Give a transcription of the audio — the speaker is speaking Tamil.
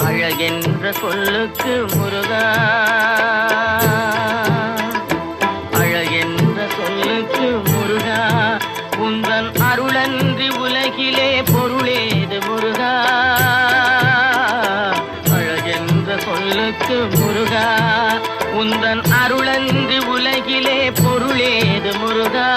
அழகென்ற சொல்லுக்கு முருகா, அழகென்ற சொல்லுக்கு முருகா, உந்தன் அருளன்றி உலகிலே பொருளேது முருகா. அழகென்ற சொல்லுக்கு முருகா, உந்தன் அருளன்றி உலகிலே பொருளேது முருகா.